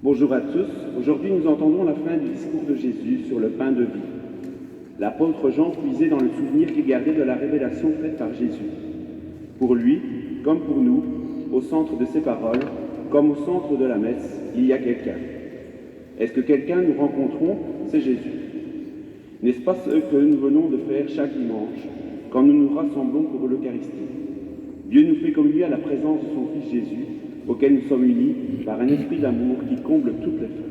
Bonjour à tous. Aujourd'hui, nous entendons la fin du discours de Jésus sur le pain de vie. L'apôtre Jean puisait dans le souvenir qu'il gardait de la révélation faite par Jésus. Pour lui, comme pour nous, au centre de ses paroles, comme au centre de la messe, il y a quelqu'un. Est-ce que quelqu'un nous rencontrons? C'est Jésus. N'est-ce pas ce que nous venons de faire chaque dimanche, quand nous nous rassemblons pour l'Eucharistie? Dieu nous fait comme lui à la présence de son Fils Jésus, auquel nous sommes unis par un esprit d'amour qui comble toutes les fins.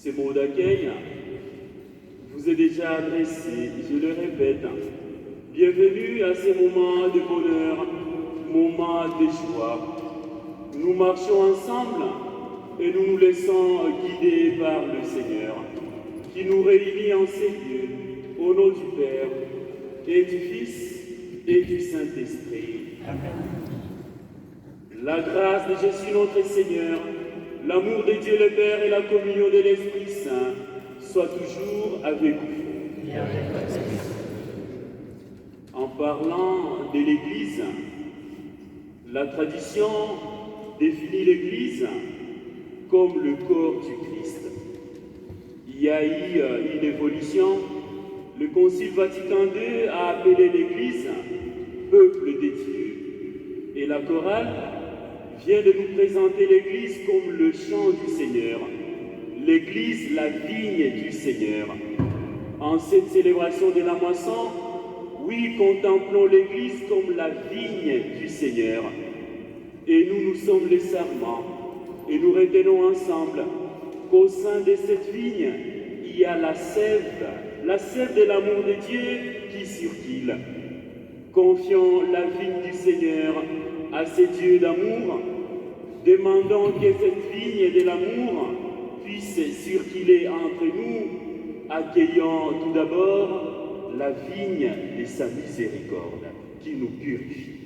Ces mots d'accueil vous est déjà adressé, je le répète. Bienvenue à ces moments de bonheur, moments de joie. Nous marchons ensemble et nous nous laissons guider par le Seigneur, qui nous réunit en ces lieux, au nom du Père, et du Fils, et du Saint-Esprit. Amen. La grâce de Jésus notre Seigneur, l'amour de Dieu le Père et la communion de l'Esprit Saint soient toujours avec vous. En parlant de l'Église, la tradition définit l'Église comme le corps du Christ. Il y a eu une évolution. Le Concile Vatican II a appelé l'Église peuple de Dieu. Et la chorale vient de nous présenter l'Église comme le champ du Seigneur, l'Église la vigne du Seigneur. En cette célébration de la moisson, oui, contemplons l'Église comme la vigne du Seigneur. Et nous sommes les serments, et nous retenons ensemble qu'au sein de cette vigne, il y a la sève de l'amour de Dieu qui circule. Confions la vigne du Seigneur à ces dieux d'amour, demandons que cette vigne de l'amour puisse circuler entre nous, accueillant tout d'abord la vigne de sa miséricorde qui nous purifie.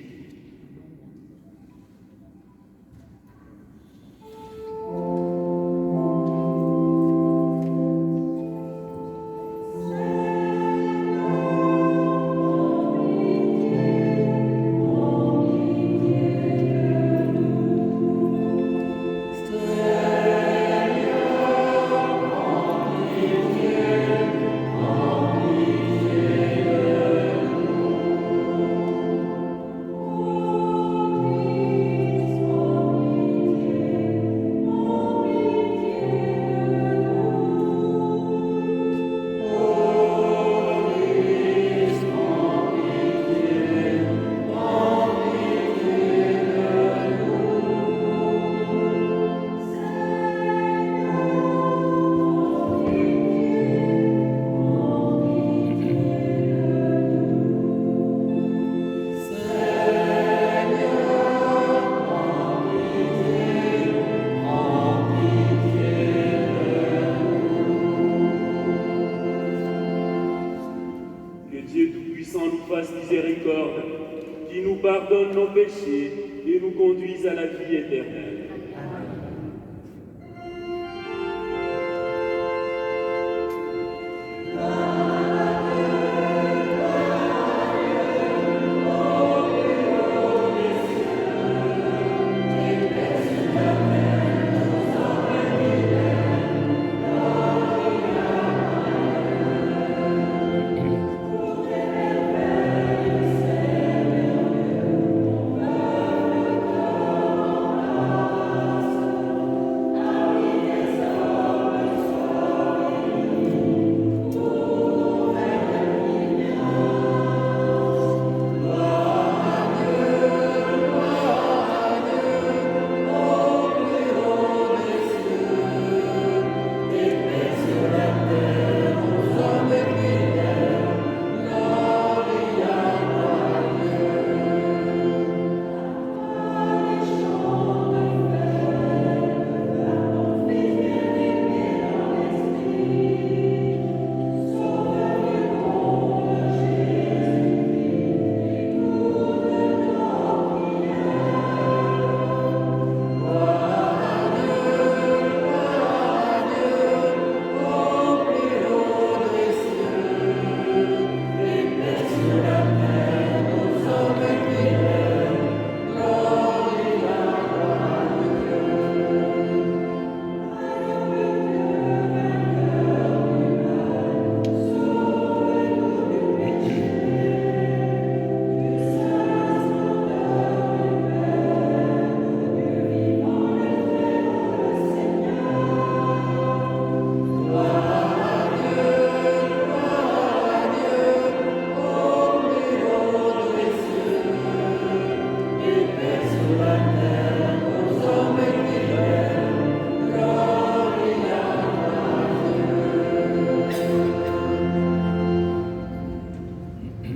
fasse miséricorde, qui nous pardonne nos péchés et nous conduise à la vie éternelle.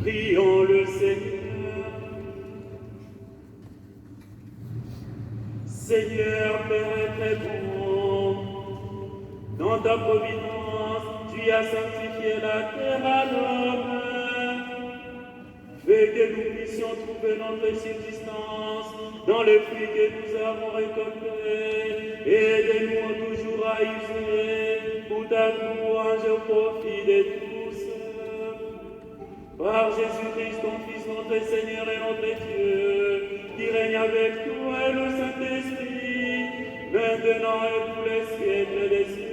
Prions le Seigneur. Seigneur, Père très bon, dans ta providence, tu as sanctifié la terre à l'homme. Fais que nous puissions trouver notre subsistance dans le fruit que nous avons récolté. Aide-nous toujours à user pour ta louange au profit de tous. Par Jésus-Christ, ton Fils, notre Seigneur et notre Dieu, qui règne avec toi et le Saint-Esprit, maintenant et pour les siècles des siècles.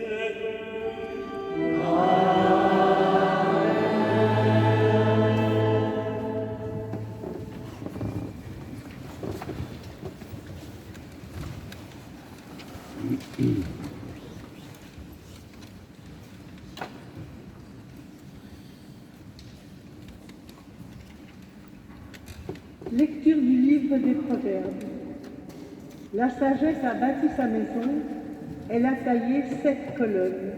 Lecture du livre des Proverbes. La sagesse a bâti sa maison, elle a taillé 7 colonnes.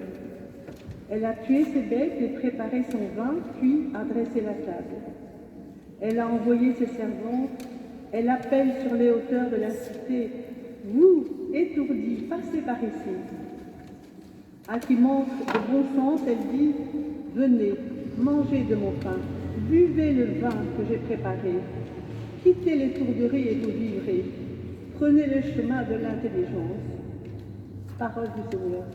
Elle a tué ses bêtes et préparé son vin, puis a dressé la table. Elle a envoyé ses servantes, elle appelle sur les hauteurs de la cité. Vous, étourdis, passez par ici. À qui manque de bon sens, elle dit, venez, mangez de mon pain, buvez le vin que j'ai préparé. Quittez l'étourderie et vous vivrez. Prenez le chemin de l'intelligence. Parole du Seigneur.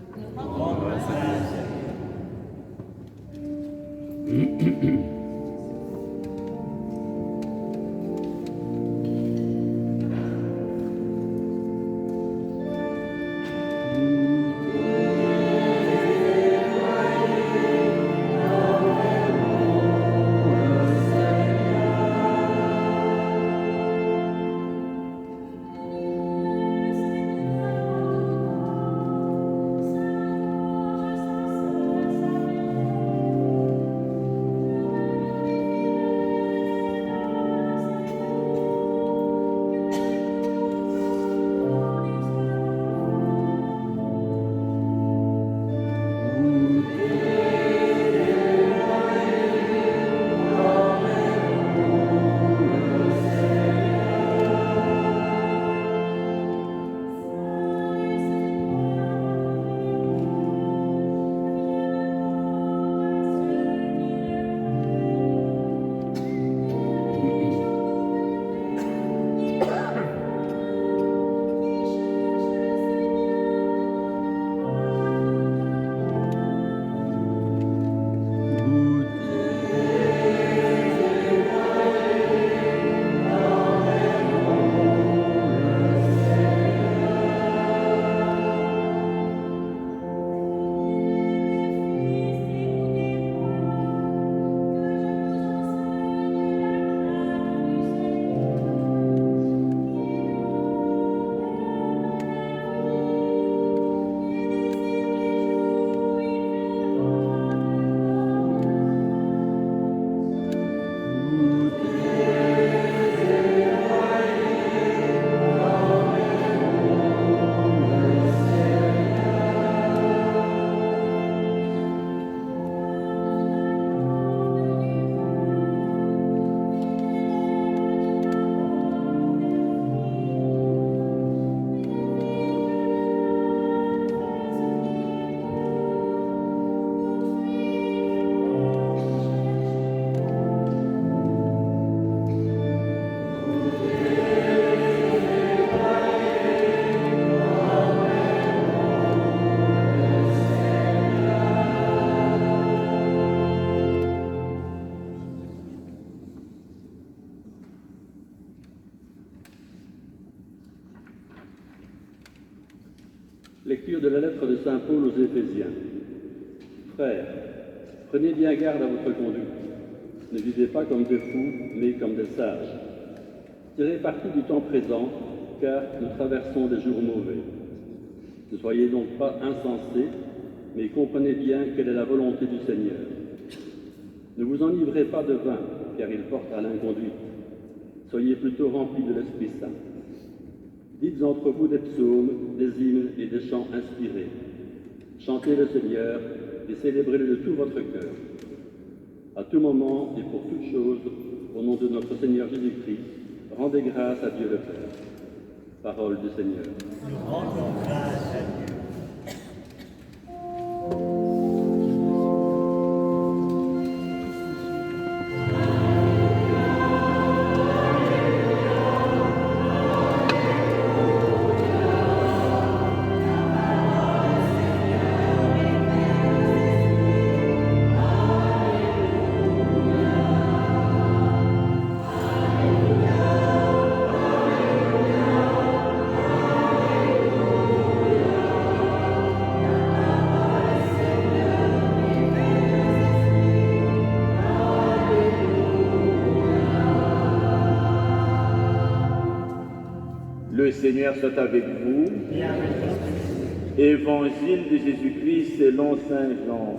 de la lettre de saint Paul aux Éphésiens. Frères, prenez bien garde à votre conduite. Ne vivez pas comme des fous, mais comme des sages. Tirez parti du temps présent, car nous traversons des jours mauvais. Ne soyez donc pas insensés, mais comprenez bien quelle est la volonté du Seigneur. Ne vous enivrez pas de vin, car il porte à l'inconduite. Soyez plutôt remplis de l'Esprit Saint. Dites entre vous des psaumes, des hymnes et des chants inspirés. Chantez le Seigneur et célébrez-le de tout votre cœur. À tout moment et pour toutes choses, au nom de notre Seigneur Jésus-Christ, rendez grâce à Dieu le Père. Parole du Seigneur. Nous rendons grâce à Dieu. Le Seigneur soit avec vous. Évangile de Jésus-Christ selon saint Jean.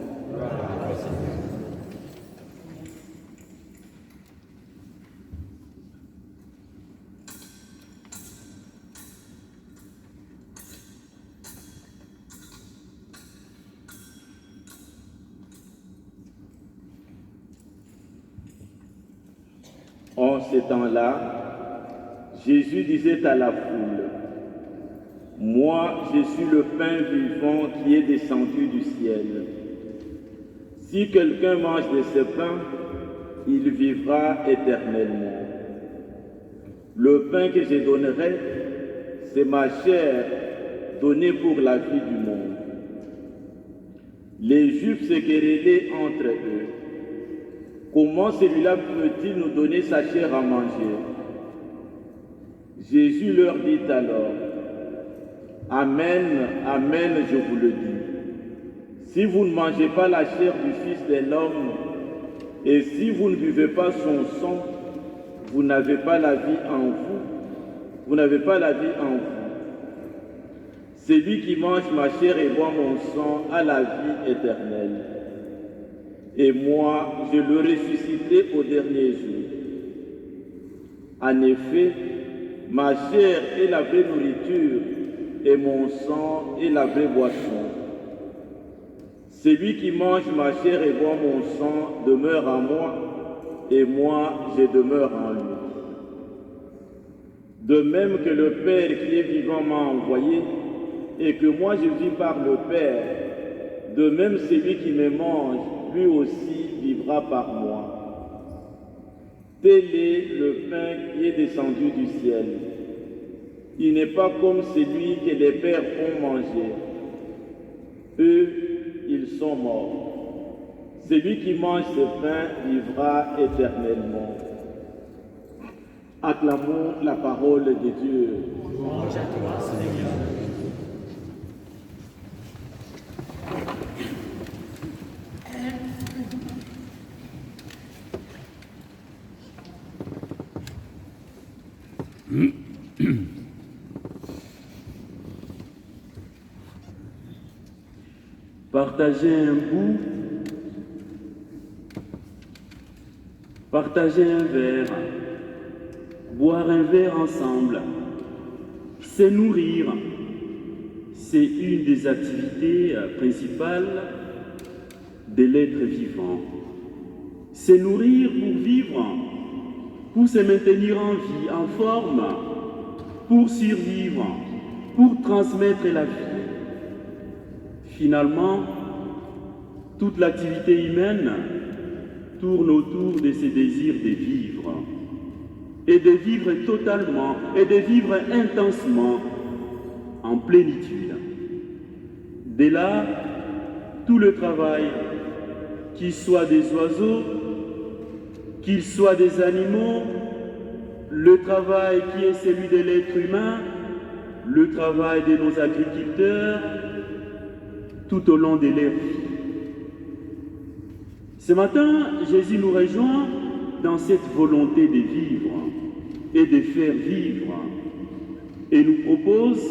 En ces temps-là, Jésus disait à la foule, « Moi, je suis le pain vivant qui est descendu du ciel. Si quelqu'un mange de ce pain, il vivra éternellement. Le pain que je donnerai, c'est ma chair donnée pour la vie du monde. » Les Juifs se querellaient entre eux. Comment celui-là peut-il nous donner sa chair à manger? Jésus leur dit alors, « Amen, amen, je vous le dis. Si vous ne mangez pas la chair du Fils de l'homme, et si vous ne buvez pas son sang, vous n'avez pas la vie en vous. Vous n'avez pas la vie en vous. Celui qui mange ma chair et boit mon sang a la vie éternelle. Et moi, je le ressusciterai au dernier jour. En effet, ma chair est la vraie nourriture et mon sang est la vraie boisson. Celui qui mange ma chair et boit mon sang demeure en moi et moi je demeure en lui. De même que le Père qui est vivant m'a envoyé et que moi je vis par le Père, de même celui qui me mange, lui aussi vivra par moi. Tel est le pain qui est descendu du ciel. Il n'est pas comme celui que les pères ont mangé. Eux, ils sont morts. Celui qui mange ce pain vivra éternellement. Acclamons la parole de Dieu. Louange à toi, Seigneur. Partager un bout, partager un verre, boire un verre ensemble, se nourrir, c'est une des activités principales de l'être vivant. Se nourrir pour vivre, pour se maintenir en vie, en forme, pour survivre, pour transmettre la vie. Finalement, toute l'activité humaine tourne autour de ce désir de vivre, et de vivre totalement, et de vivre intensement, en plénitude. De là, tout le travail, qu'il soit des oiseaux, qu'il soit des animaux, le travail qui est celui de l'être humain, le travail de nos agriculteurs, tout au long de leur vie. Ce matin, Jésus nous rejoint dans cette volonté de vivre et de faire vivre, et nous propose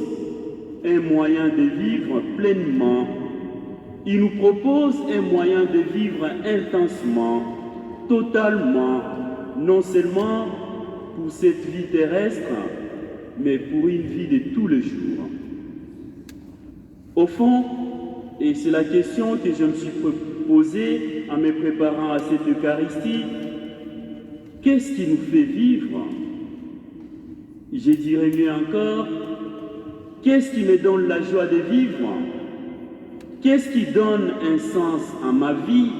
un moyen de vivre pleinement. Il nous propose un moyen de vivre intensement, totalement, non seulement pour cette vie terrestre, mais pour une vie de tous les jours. Au fond, et c'est la question que je me suis posée en me préparant à cette Eucharistie, qu'est-ce qui nous fait vivre? Je dirais mieux encore, qu'est-ce qui me donne la joie de vivre? Qu'est-ce qui donne un sens à ma vie?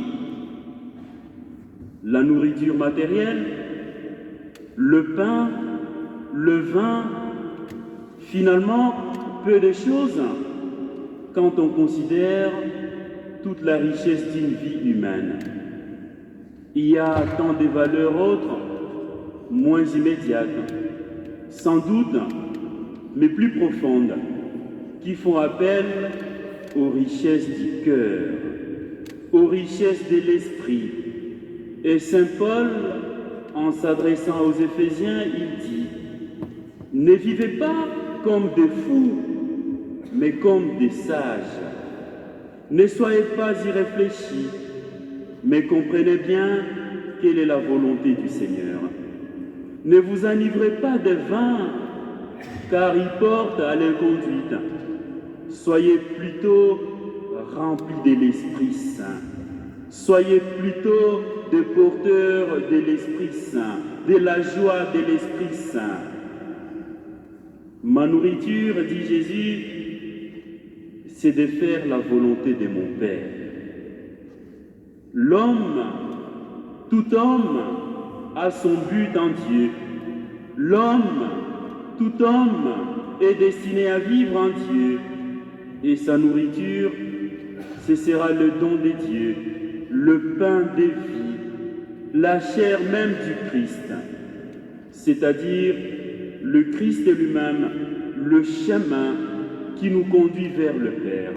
La nourriture matérielle, le pain, le vin, finalement, peu de choses quand on considère toute la richesse d'une vie humaine. Il y a tant de valeurs autres, moins immédiates, sans doute, mais plus profondes, qui font appel aux richesses du cœur, aux richesses de l'esprit. Et Saint Paul, en s'adressant aux Éphésiens, il dit « Ne vivez pas comme des fous, mais comme des sages. Ne soyez pas irréfléchis, mais comprenez bien quelle est la volonté du Seigneur. Ne vous enivrez pas de vin, car il porte à l'inconduite. Soyez plutôt remplis de l'Esprit Saint. Soyez plutôt des porteurs de l'Esprit Saint, de la joie de l'Esprit Saint. Ma nourriture, dit Jésus, c'est de faire la volonté de mon Père. L'homme, tout homme, a son but en Dieu. L'homme, tout homme, est destiné à vivre en Dieu. Et sa nourriture, ce sera le don de Dieu, le pain de vie, la chair même du Christ, c'est-à-dire le Christ lui-même, le chemin qui nous conduit vers le Père.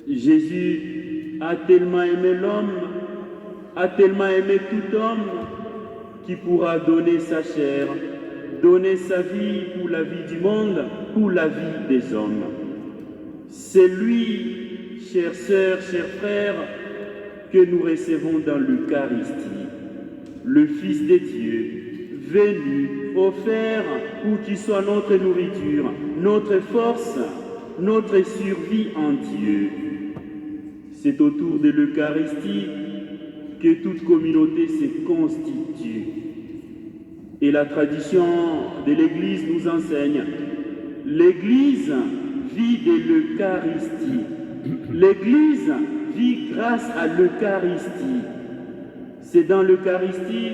Jésus a tellement aimé l'homme, a tellement aimé tout homme, qui pourra donner sa chair, donner sa vie pour la vie du monde, pour la vie des hommes. C'est lui, chères sœurs, chers frères, que nous recevons dans l'Eucharistie, le Fils de Dieu, venu, offert pour qu'il soit notre nourriture, notre force, notre survie en Dieu. C'est autour de l'Eucharistie que toute communauté se constitue. Et la tradition de l'Église nous enseigne, l'Église vit de l'Eucharistie. L'Église vit grâce à l'Eucharistie. C'est dans l'Eucharistie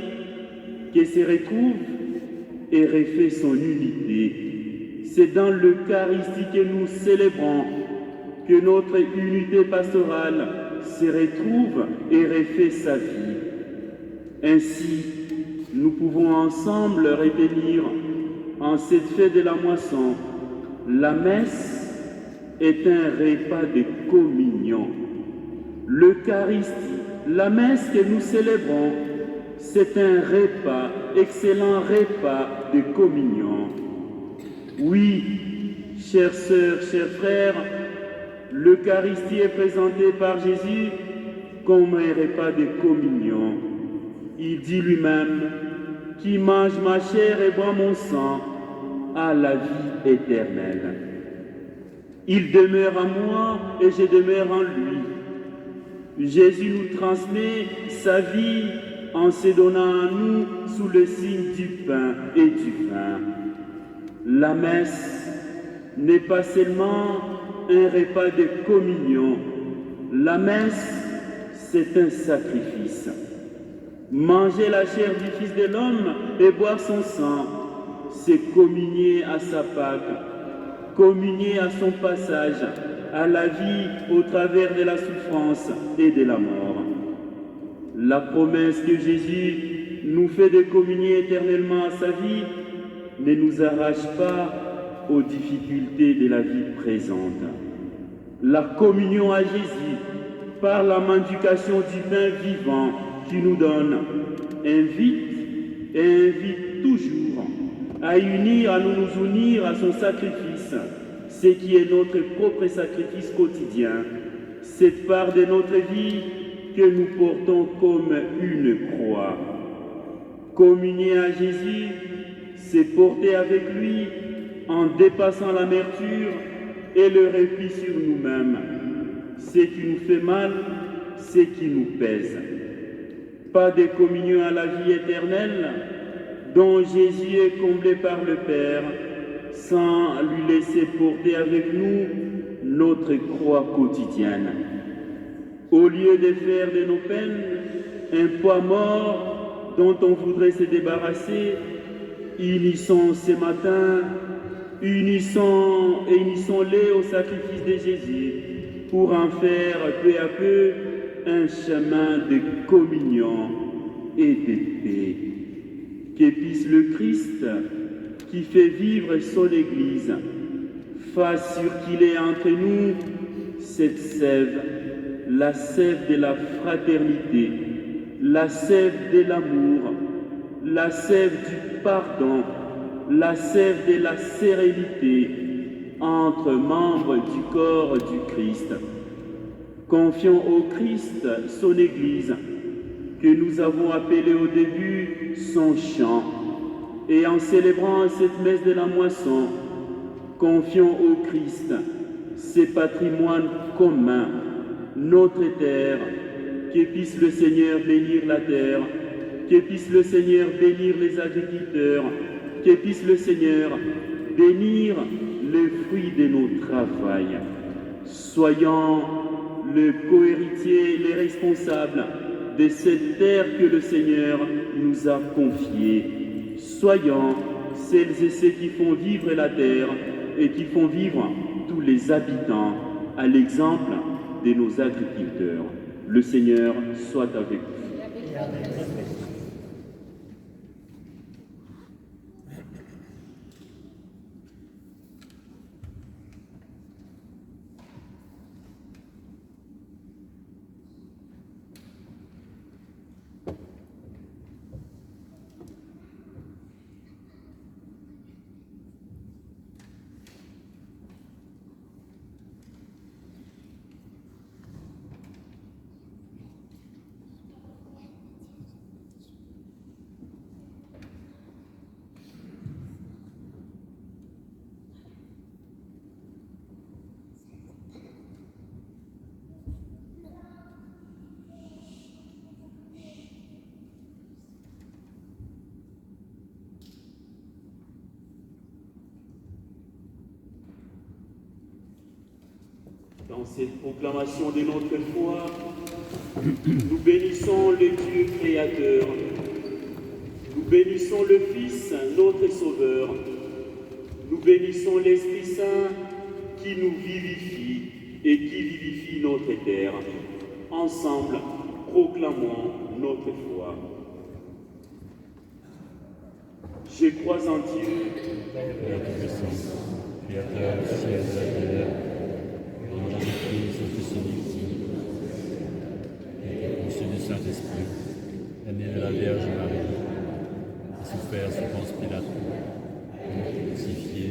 qu'elle se retrouve et refait son unité. C'est dans l'Eucharistie que nous célébrons que notre unité pastorale se retrouve et refait sa vie. Ainsi, nous pouvons ensemble retenir en cette fête de la moisson, la messe est un repas de communion. L'Eucharistie, la messe que nous célébrons, c'est un repas, excellent repas de communion. Oui, chères sœurs, chers frères, l'Eucharistie est présentée par Jésus comme un repas de communion. Il dit lui-même, « Qui mange ma chair et boit mon sang a la vie éternelle. » Il demeure en moi et je demeure en lui. Jésus nous transmet sa vie en se donnant à nous sous le signe du pain et du vin. La messe n'est pas seulement un repas de communion. La messe, c'est un sacrifice. Manger la chair du Fils de l'homme et boire son sang, c'est communier à sa Pâque, communier à son passage, à la vie au travers de la souffrance et de la mort. La promesse que Jésus nous fait de communier éternellement à sa vie ne nous arrache pas aux difficultés de la vie présente. la communion à Jésus par la mendication du pain vivant qu'il nous donne, invite et invite toujours à nous unir à son sacrifice, ce qui est notre propre sacrifice quotidien, cette part de notre vie que nous portons comme une croix. Communier à Jésus, c'est porter avec lui en dépassant l'amertume et le repli sur nous-mêmes, ce qui nous fait mal, ce qui nous pèse. Pas de communion à la vie éternelle, dont Jésus est comblé par le Père, sans lui laisser porter avec nous notre croix quotidienne. Au lieu de faire de nos peines un poids mort dont on voudrait se débarrasser, unissons ce matin, unissons-les au sacrifice de Jésus pour en faire peu à peu un chemin de communion et de paix. Que puisse le Christ, qui fait vivre son Église, fasse sur qu'il est entre nous cette sève, la sève de la fraternité, la sève de l'amour, la sève du pardon, la sève de la sérénité entre membres du corps du Christ. Confions au Christ son Église, que nous avons appelée au début son chant, et en célébrant cette messe de la moisson, confions au Christ ses patrimoines communs, notre terre, que puisse le Seigneur bénir la terre, que puisse le Seigneur bénir les agriculteurs, que puisse le Seigneur bénir les fruits de nos travails. Soyons le co-héritier, les responsables de cette terre que le Seigneur nous a confiée. Soyons celles et ceux qui font vivre la terre et qui font vivre tous les habitants, à l'exemple de nos agriculteurs. Le Seigneur soit avec vous. Dans cette proclamation de notre foi, nous bénissons le Dieu créateur, nous bénissons le Fils, notre Sauveur, nous bénissons l'Esprit Saint qui nous vivifie et qui vivifie notre terre. Ensemble, proclamons notre foi. Je crois en Dieu, Père Tout-Puissant, Créateur du ciel et de la terre, en Jésus-Christ, son Fils unique, conçu du Saint-Esprit, est né de la Vierge Marie, a souffert sous Ponce Pilate, est crucifié,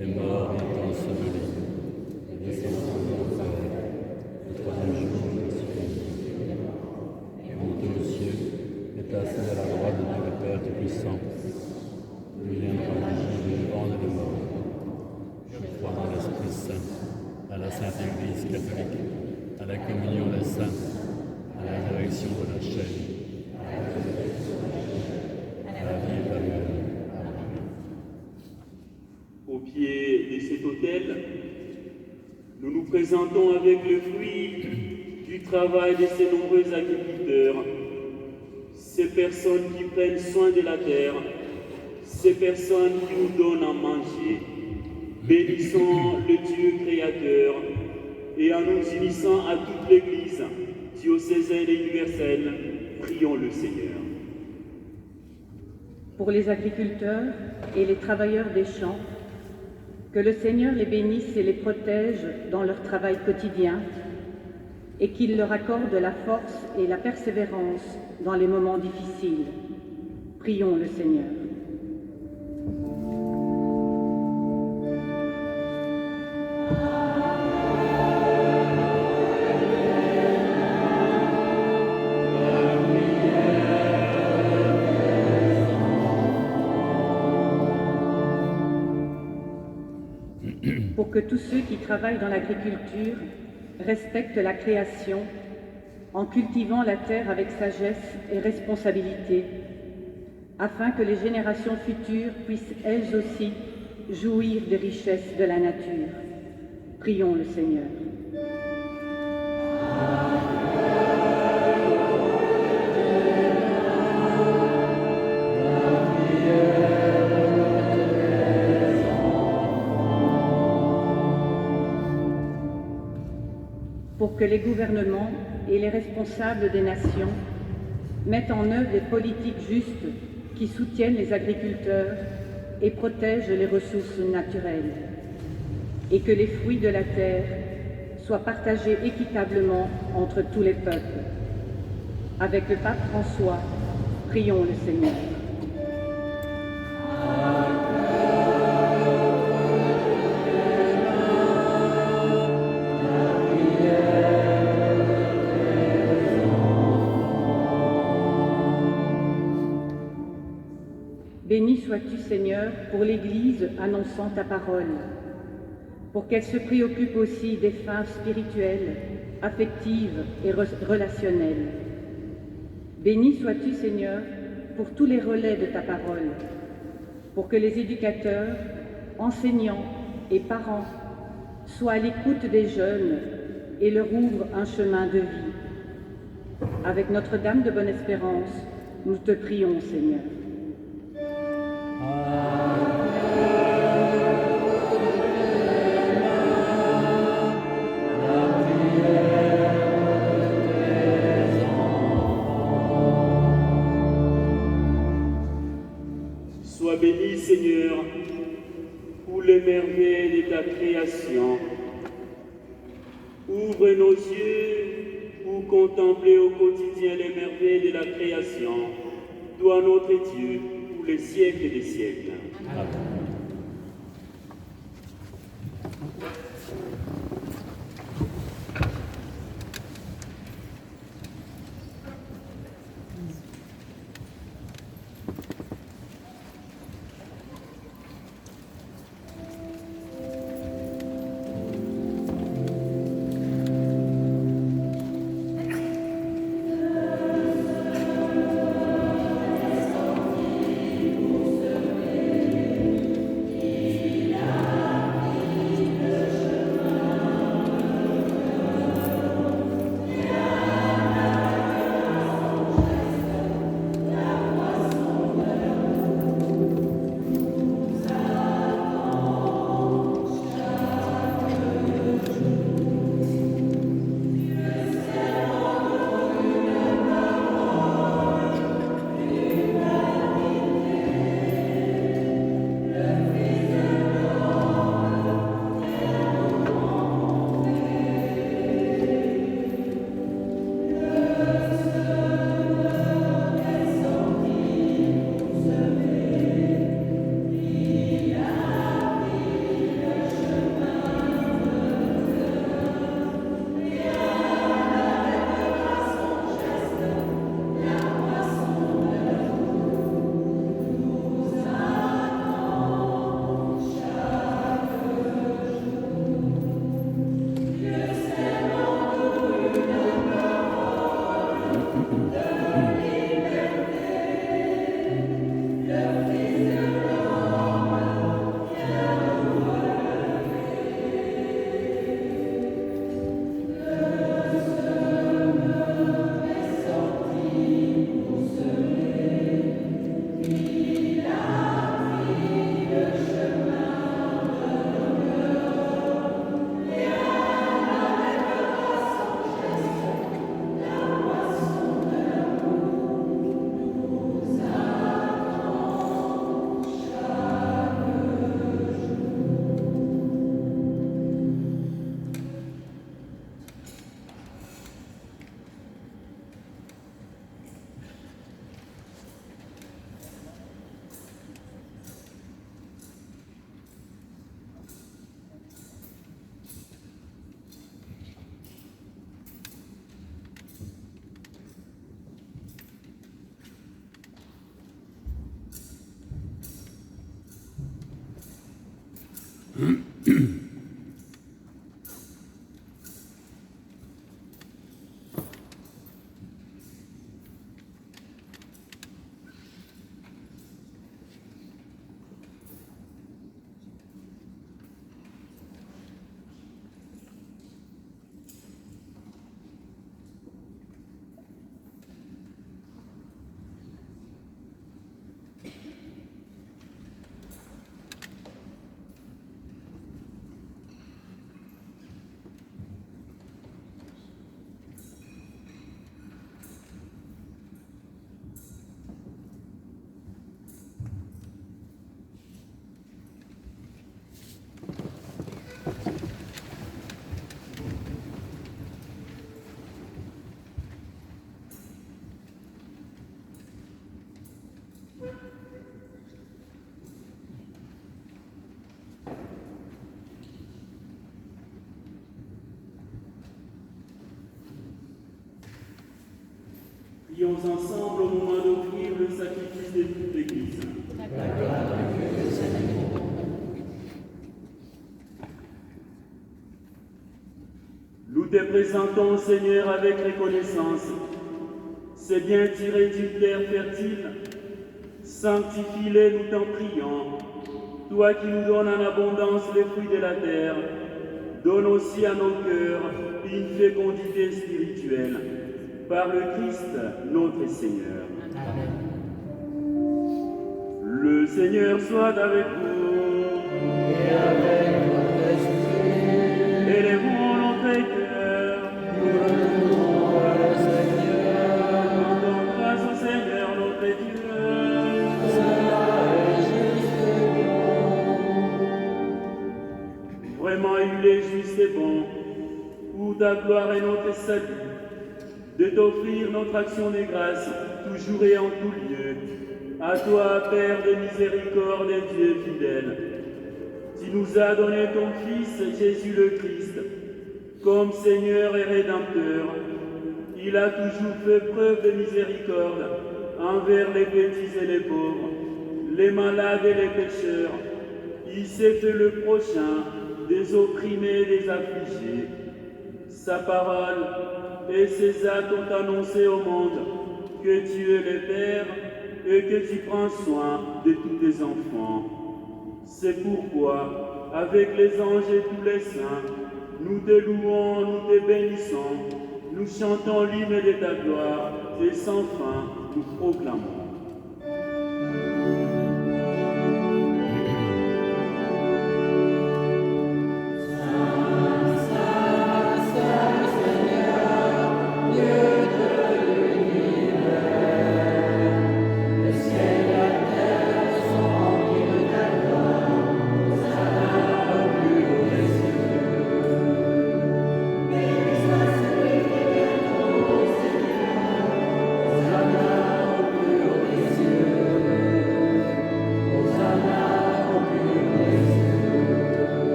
est mort et est enseveli, est descendu aux enfers, le troisième jour ressuscité, est monté aux cieux, est assis à la droite de Dieu le Père Tout-Puissant. Il viendra juger les vivants et les morts. Je crois dans l'Esprit Saint, à la Sainte Église catholique, à la communion des saints, à la résurrection de la chair, à la vie éternelle. Amen. au pied de cet autel, nous nous présentons avec le fruit du travail de ces nombreux agriculteurs, ces personnes qui prennent soin de la terre, ces personnes qui nous donnent à manger. Bénissons le Dieu créateur et en nous unissant à toute l'Église diocésaine et universelle, prions le Seigneur. Pour les agriculteurs et les travailleurs des champs, Que le Seigneur les bénisse et les protège dans leur travail quotidien et qu'il leur accorde la force et la persévérance dans les moments difficiles. Prions le Seigneur. Pour que tous ceux qui travaillent dans l'agriculture respectent la création en cultivant la terre avec sagesse et responsabilité, afin que les générations futures puissent elles aussi jouir des richesses de la nature. Prions le Seigneur. Pour que les gouvernements et les responsables des nations mettent en œuvre des politiques justes qui soutiennent les agriculteurs et protègent les ressources naturelles, et que les fruits de la terre soient partagés équitablement entre tous les peuples. Avec le pape François, prions le Seigneur. Béni sois-tu, Seigneur, pour l'Église annonçant ta parole, pour qu'elle se préoccupe aussi des fins spirituelles, affectives et relationnelles. Béni sois-tu, Seigneur, pour tous les relais de ta parole, pour que les éducateurs, enseignants et parents soient à l'écoute des jeunes et leur ouvrent un chemin de vie. Avec Notre-Dame de Bonne-Espérance, nous te prions, Seigneur. Sois béni, Seigneur, pour les merveilles de ta création. Ouvre nos yeux pour contempler au quotidien les merveilles de la création. Toi, notre Dieu, pour les siècles des siècles. Amen. Prions ensemble au moment d'offrir le sacrifice de toute l'Église. Nous te présentons, Seigneur, avec reconnaissance ces biens tirés d'une terre fertile. Sanctifie-les, nous t'en prions. Toi qui nous donnes en abondance les fruits de la terre, donne aussi à nos cœurs une fécondité spirituelle. Par le Christ, notre Seigneur. Amen. Le Seigneur soit avec vous. Et avec votre esprit. Élevons notre cœur. Nous rendons le Seigneur. Rendons grâce au Seigneur, notre Dieu. Cela est juste et bon. Vraiment, il est juste et bon, pour ta gloire et notre salut, de t'offrir notre action de grâce, toujours et en tout lieu. À toi, Père de miséricorde et Dieu fidèle, tu nous as donné ton Fils, Jésus le Christ, comme Seigneur et Rédempteur. Il a toujours fait preuve de miséricorde envers les petits et les pauvres, les malades et les pécheurs. Il s'est fait le prochain des opprimés et des affligés. Sa parole et ses actes ont annoncé au monde que tu es le Père et que tu prends soin de tous tes enfants. C'est pourquoi, avec les anges et tous les saints, nous te louons, nous te bénissons, nous chantons l'hymne de ta gloire et sans fin nous proclamons.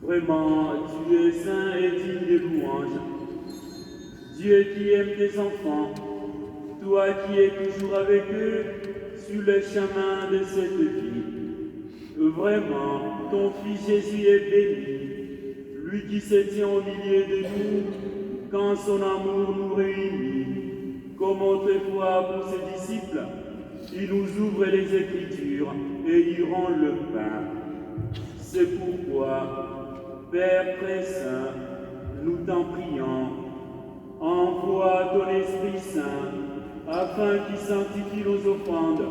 Vraiment, tu es saint et digne de louange. Dieu qui aime tes enfants, toi qui es toujours avec eux sur le chemin de cette vie. Vraiment, ton Fils Jésus est béni, lui qui se tient au milieu de nous quand son amour nous réunit. Comme autrefois pour ses disciples, il nous ouvre les Écritures et y rend le pain. C'est pourquoi, Père très saint, nous t'en prions, envoie ton Esprit Saint, afin qu'il sanctifie nos offrandes,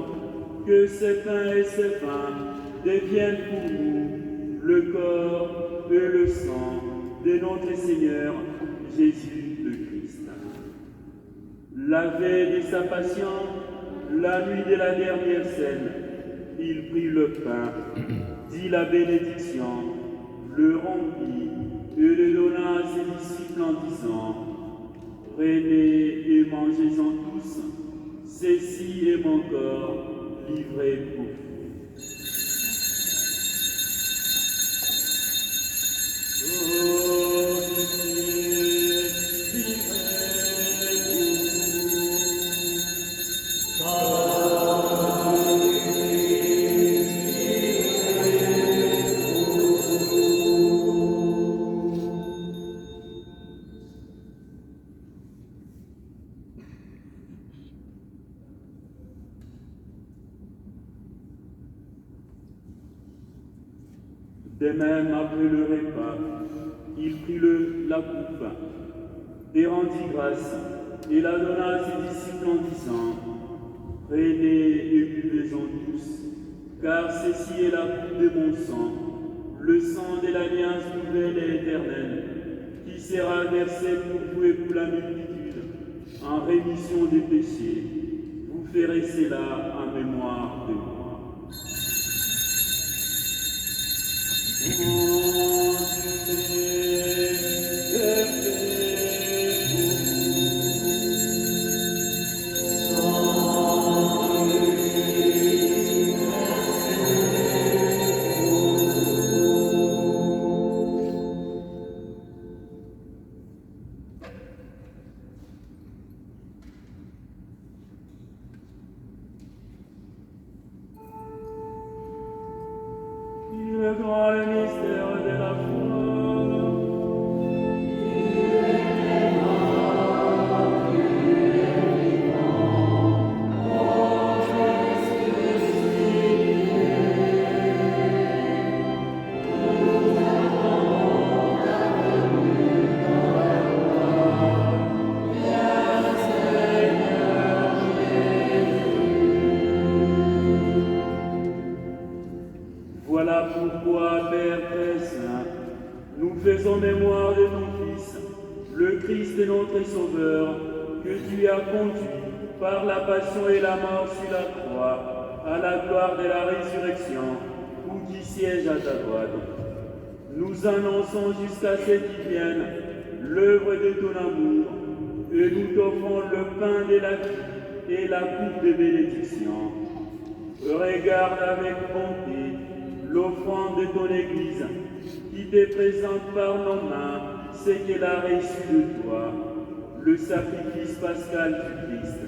que ces pains et ces vins deviennent pour nous le corps et le sang de notre Seigneur Jésus le Christ. La veille de sa passion, la nuit de la dernière scène, il prit le pain, dit la bénédiction, le rompit et le donna à ses disciples en disant « Prenez et mangez-en tous, Ceci est mon corps livré pour vous. De même, après le repas, il prit la coupe et rendit grâce, et la donna à ses disciples en disant, « Prenez et buvez-en tous, car ceci est la coupe de mon sang, le sang de l'alliance nouvelle et éternelle, qui sera versé pour vous et pour la multitude, en rémission des péchés. Vous ferez cela en mémoire de moi. » Le grand mystère de la foi. Voilà pourquoi, Père très saint, nous faisons mémoire de ton Fils, le Christ et notre Sauveur, que tu as conduit par la passion et la mort sur la croix, à la gloire de la résurrection, ou qui siège à ta droite. Nous annonçons jusqu'à ce qu'il vienne l'œuvre de ton amour, et nous t'offrons le pain de la vie et la coupe de bénédiction. Regarde avec bonté l'offrande de ton Église, qui te présente par nos mains ce qu'elle a reçu de toi, le sacrifice pascal du Christ.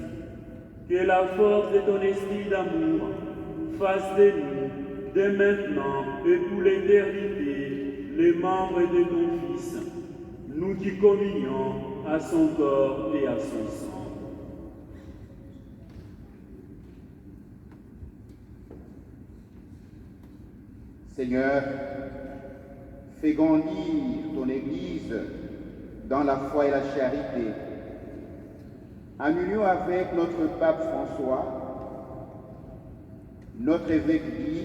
Que la force de ton esprit d'amour fasse de nous, dès maintenant et pour l'éternité, les membres de ton Fils, nous qui communions à son corps et à son sang. Seigneur, fais grandir ton Église dans la foi et la charité, en union avec notre pape François, notre évêque Guy,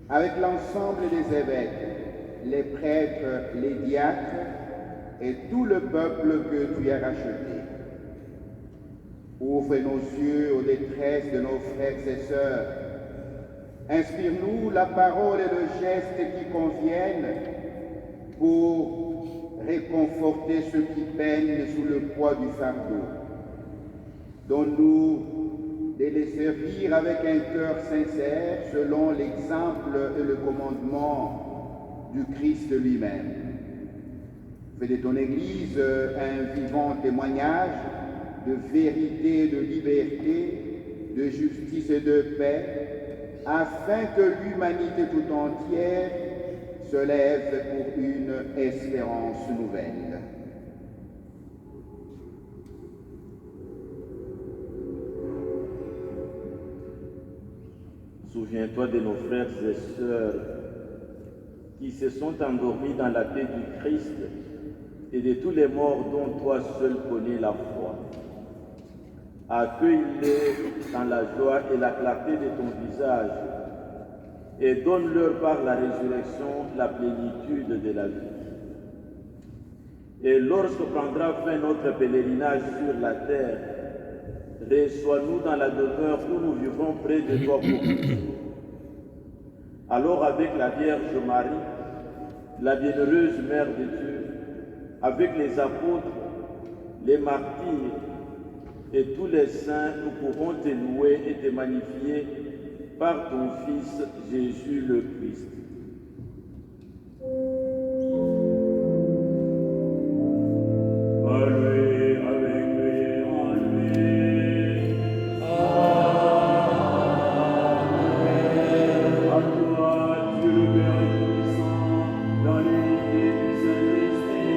avec l'ensemble des évêques, les prêtres, les diacres et tout le peuple que tu as racheté. Ouvre nos yeux aux détresses de nos frères et sœurs. Inspire-nous la parole et le geste qui conviennent pour réconforter ceux qui peinent sous le poids du fardeau. Donne-nous de les servir avec un cœur sincère selon l'exemple et le commandement du Christ lui-même. Fais de ton Église un vivant témoignage de vérité, de liberté, de justice et de paix, afin que l'humanité tout entière se lève pour une espérance nouvelle. Souviens-toi de nos frères et sœurs qui se sont endormis dans la paix du Christ et de tous les morts dont toi seul connais la foi. Accueille-les dans la joie et la clarté de ton visage et donne-leur par la résurrection la plénitude de la vie. Et lorsque prendra fin notre pèlerinage sur la terre, reçois-nous dans la demeure où nous vivrons près de toi pour toujours. Alors avec la Vierge Marie, la bienheureuse Mère de Dieu, avec les apôtres, les martyrs et tous les saints, nous pourrons te louer et te magnifier par ton Fils Jésus le Christ. Alloué avec lui et en lui. À toi, Dieu le Père Tout-Puissant, dans l'unité du Saint-Esprit.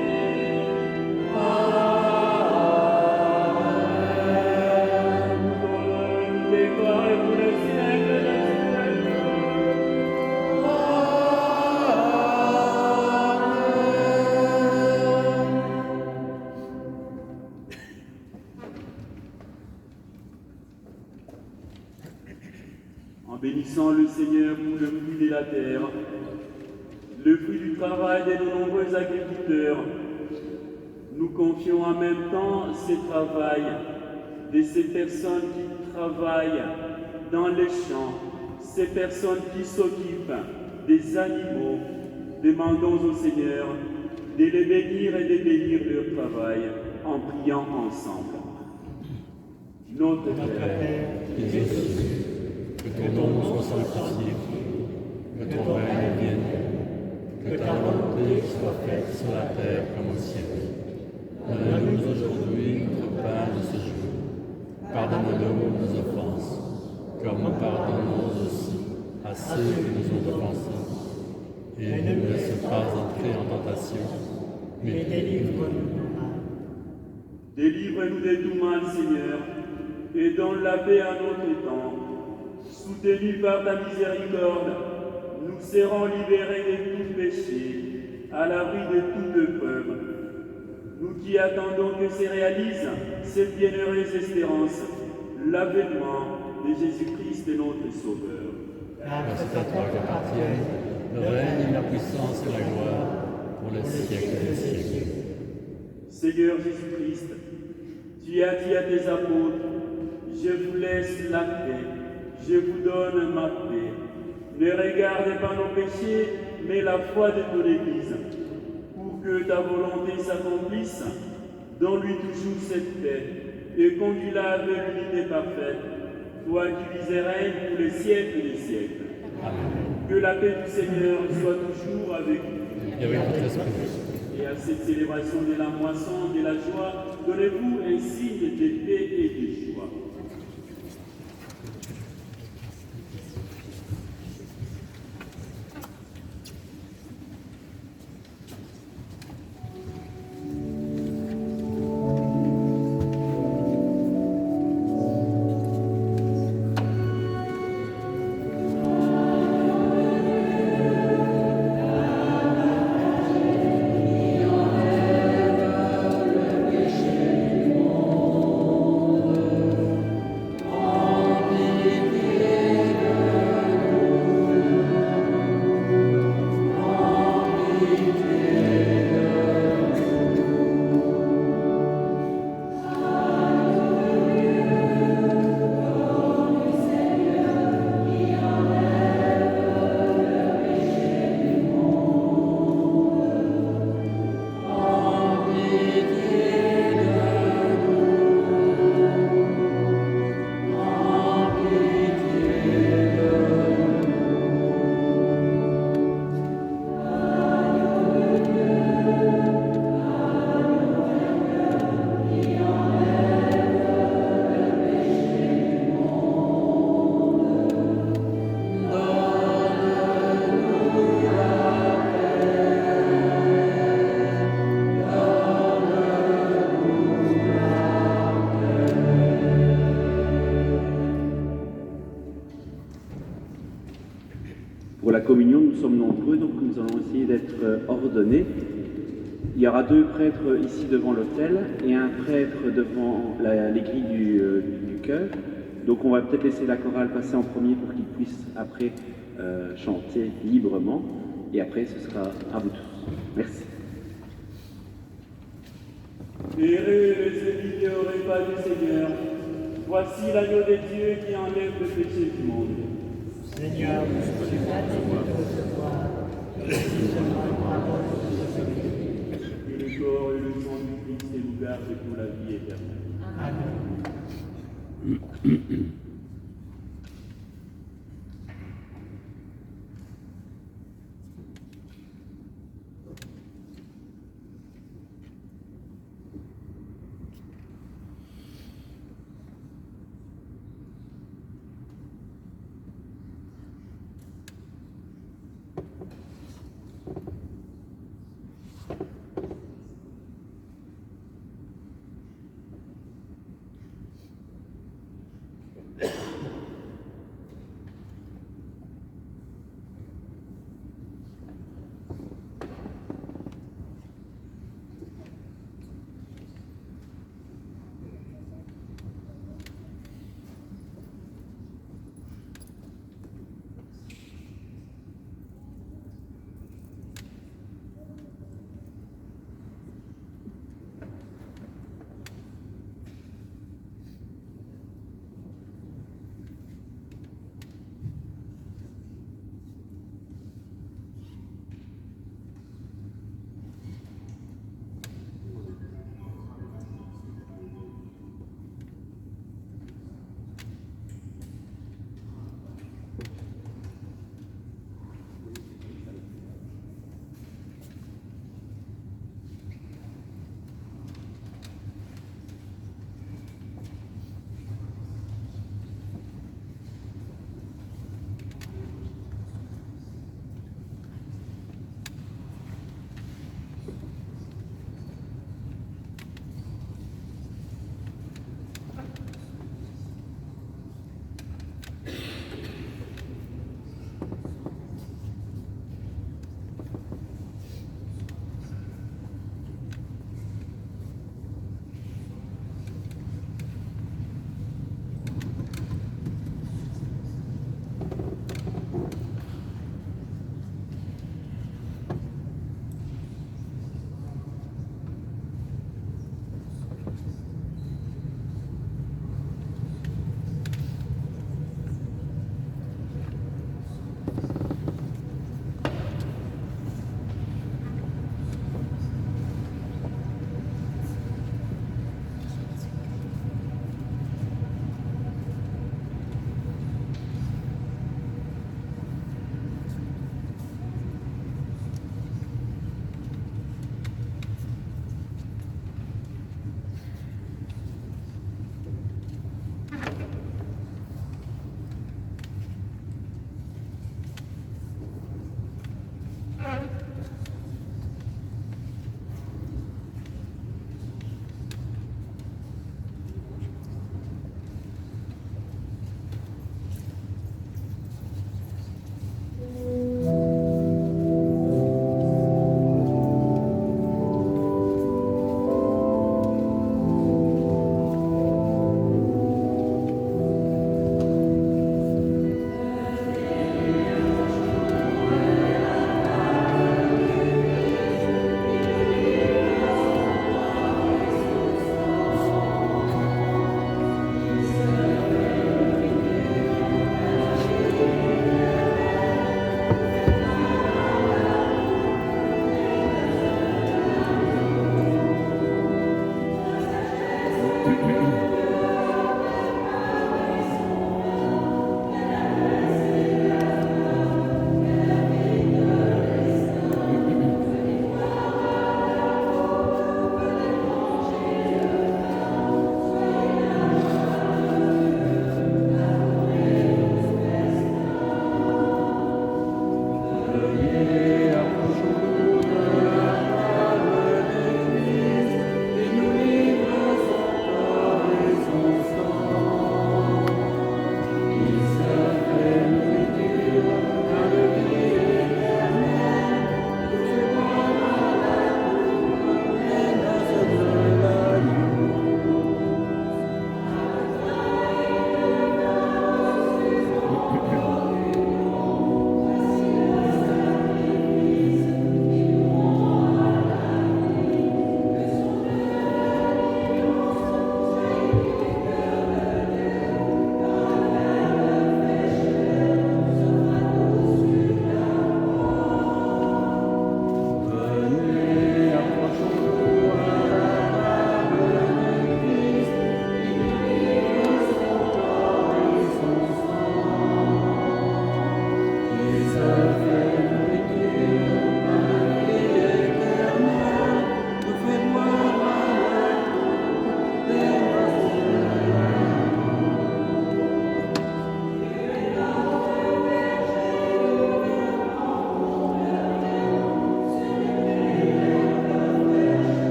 Nous donnons des gloires pour les siècles des siècles. En bénissant le Seigneur pour le fruit de la terre, le fruit du travail de nos nombreux agriculteurs, nous confions en même temps ce travail de ces personnes qui travaillent dans les champs, ces personnes qui s'occupent des animaux. Demandons au Seigneur de les bénir et de bénir leur travail en priant ensemble. Notre Père, qui es aux cieux, que ton nom soit sanctifié, que ton règne vienne, que ta volonté soit faite sur la terre comme au ciel. Donne-nous aujourd'hui notre pain de ce jour. Pardonne-nous nos offenses, comme nous pardonnons aussi à ceux qui nous ont offensés. Et ne nous laisse pas entrer en tentation, mais délivre-nous du mal. délivre-nous de tout mal, Seigneur, et donne la paix à notre temps. Soutenus par ta miséricorde, nous serons libérés de tout péché, à l'abri de toute épreuve. Nous qui attendons que se réalise cette bienheureuse espérance, l'avènement de Jésus-Christ notre Sauveur. Car c'est à toi qu'appartiennent le règne, la puissance et la gloire pour les siècles des siècles. Seigneur Jésus-Christ, tu as dit à tes apôtres, je vous laisse la paix, je vous donne ma paix. Ne regardez pas nos péchés, mais la foi de ton Église. Pour que ta volonté s'accomplisse, donne-lui toujours cette paix et conduis-la avec l'unité parfaite, toi qui vis et règnes pour les siècles des siècles. Amen. Que la paix du Seigneur soit toujours avec vous. Et avec votre esprit. Et à cette célébration de la moisson, de la joie, donnez-vous un signe de paix et de joie. Pour la communion, nous sommes nombreux, donc nous allons essayer d'être ordonnés. Il y aura 2 prêtres ici devant l'autel et un prêtre devant les grilles du chœur. Donc on va peut-être laisser la chorale passer en premier pour qu'ils puissent après chanter librement. Et après, ce sera à vous tous. Merci. Heureux les élus qui n'auraient pas du Seigneur, voici l'agneau de Dieu qui enlève le péché du monde. Seigneur, je suis pas digne de recevoir. Que le corps et le sang du Christ nous gardent pour la vie éternelle. Amen.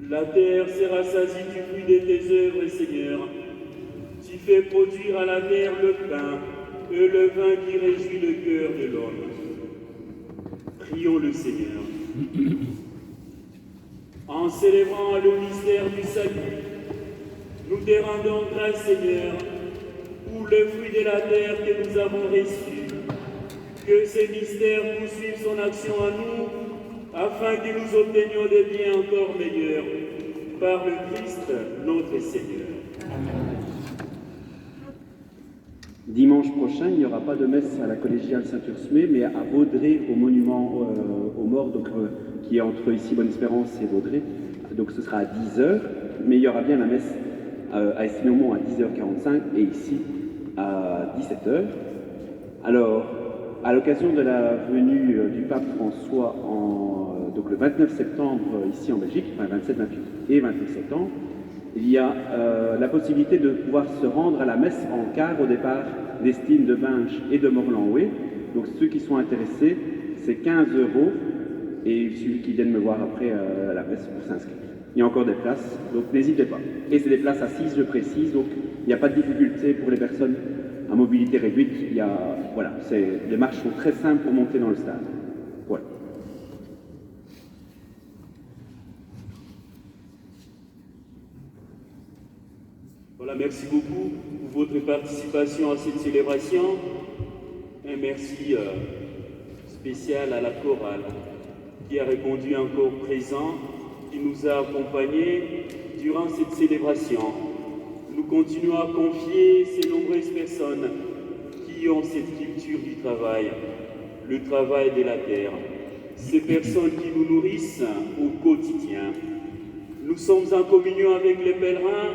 La terre sera saisie du fruit de tes œuvres, Seigneur. Tu fais produire à la terre le pain et le vin qui réjouit le cœur de l'homme. Prions le Seigneur. En célébrant le mystère du salut, nous te rendons grâce, Seigneur, pour le fruit de la terre que nous avons reçu. Que ces mystères poursuivent son action à nous, afin que nous obtenions des biens encore meilleurs, par le Christ notre Seigneur. Dimanche prochain, il n'y aura pas de messe à la collégiale Saint-Ursmé, mais à Vaudrey, au monument aux morts, donc, qui est entre ici Bonne-Espérance et Vaudrey. Donc ce sera à 10h, mais il y aura bien la messe à Estimaumont à 10h45 et ici à 17h. Alors, à l'occasion de la venue du pape François donc le 29 septembre ici en Belgique, enfin 27, 28 et 29 septembre, il y a la possibilité de pouvoir se rendre à la messe en car au départ d'Estime, de Binche et de Morlanoué. Donc ceux qui sont intéressés, c'est 15 € et il suffit qu'ils viennent me voir après à la messe pour s'inscrire. Il y a encore des places, donc n'hésitez pas. Et c'est des places assises, je précise, donc il n'y a pas de difficulté pour les personnes à mobilité réduite. Voilà, les marches sont très simples pour monter dans le stade. Voilà. Voilà, merci beaucoup pour votre participation à cette célébration. Un merci spécial à la chorale qui a répondu encore présent, qui nous a accompagnés durant cette célébration. Nous continuons à confier ces nombreuses personnes qui ont cette culture du travail, le travail de la terre, ces personnes qui nous nourrissent au quotidien. Nous sommes en communion avec les pèlerins,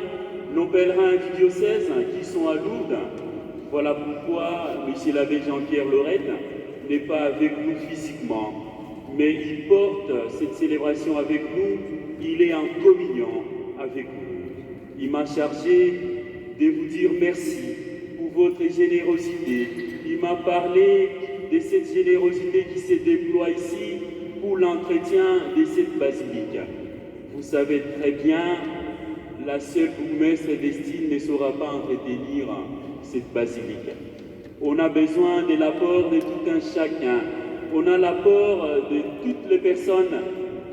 nos pèlerins du diocèse qui sont à Lourdes. Voilà pourquoi M. l'abbé Jean-Pierre Lorette n'est pas avec nous physiquement, mais il porte cette célébration avec nous, il est en communion avec nous. Il m'a chargé de vous dire merci pour votre générosité. Il m'a parlé de cette générosité qui se déploie ici pour l'entretien de cette basilique. Vous savez très bien, la seule bourgmestre d'Estime ne saura pas entretenir cette basilique. On a besoin de l'apport de tout un chacun. On a l'apport de toutes les personnes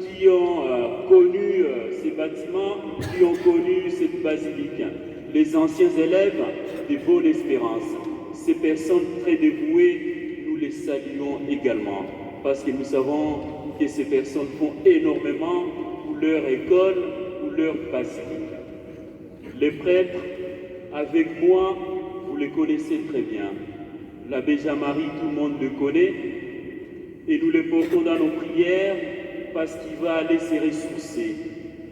qui ont connu ces bâtiments, qui ont connu cette basilique. Les anciens élèves de Bonne-Espérance, ces personnes très dévouées, nous les saluons également, parce que nous savons que ces personnes font énormément pour leur école, pour leur basilique. Les prêtres, avec moi, vous les connaissez très bien. L'abbé Jean-Marie, tout le monde le connaît, et nous le portons dans nos prières parce qu'il va aller se ressourcer.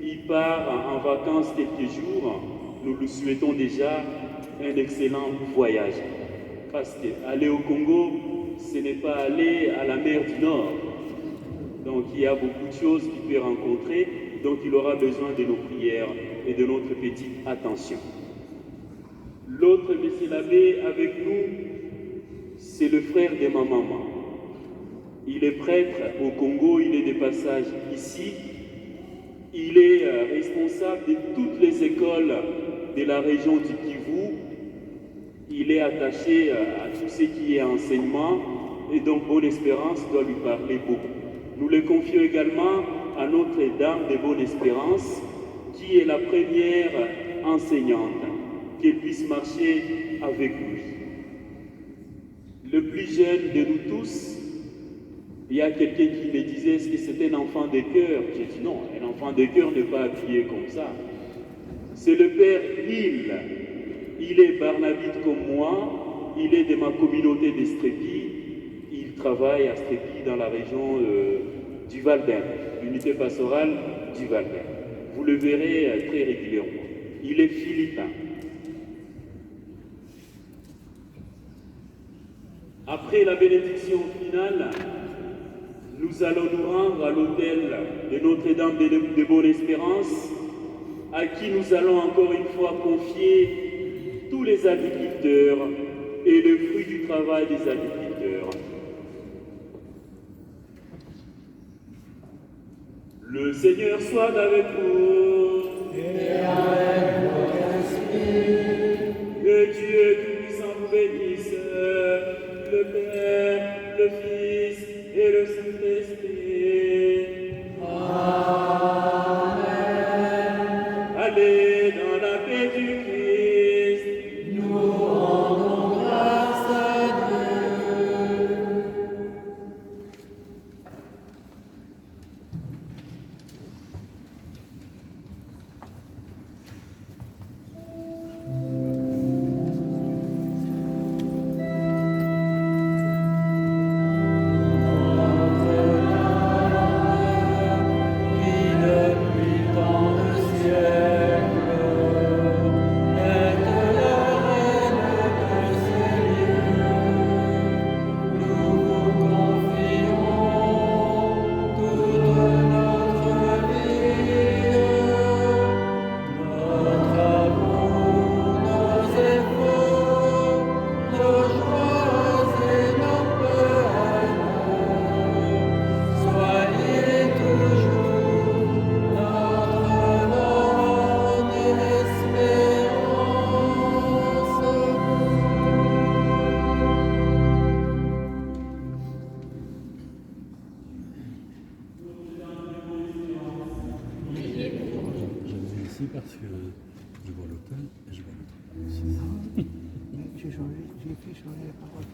Il part en vacances quelques jours. Nous lui souhaitons déjà un excellent voyage. Parce qu'aller au Congo, ce n'est pas aller à la mer du Nord. Donc il y a beaucoup de choses qu'il peut rencontrer, donc il aura besoin de nos prières et de notre petite attention. L'autre monsieur l'abbé avec nous, c'est le frère de ma maman. Il est prêtre au Congo, il est de passage ici. Il est responsable de toutes les écoles de la région du Kivu. Il est attaché à tout ce qui est enseignement et donc Bonne-Espérance doit lui parler beaucoup. Nous le confions également à Notre-Dame de Bonne-Espérance, qui est la première enseignante, qu'elle puisse marcher avec lui. Le plus jeune de nous tous, il y a quelqu'un qui me disait, est-ce que c'est un enfant de cœur? J'ai dit non, un enfant de cœur n'est pas habillé comme ça. C'est le père Hill. Il est barnabite comme moi, il est de ma communauté d'Estrépy. Il travaille à Estrépy dans la région du Val-d'Ain, l'unité pastorale du Val-d'Ain. Vous le verrez très régulièrement. Il est philippin. Après la bénédiction finale, nous allons nous rendre à l'autel de Notre-Dame de Bonne-Espérance, à qui nous allons encore une fois confier tous les agriculteurs et le fruit du travail des agriculteurs. Le Seigneur soit avec vous. Et avec votre esprit. Que Dieu Tout-Puissant vous bénisse, le Père, le Fils et le Saint-Esprit. Amen. Allez dans la paix du Christ. Nous rendons grâce à Dieu. Qui depuis tant de siècles est la reine de ces lieux, nous vous confions toute notre vie, notre amour, nos efforts, nos joies et nos peines. Soyez toujours notre bonne espérance. Je vais ici parce que je vois l'autel et je vois l'autre. J'ai fait changer la parole.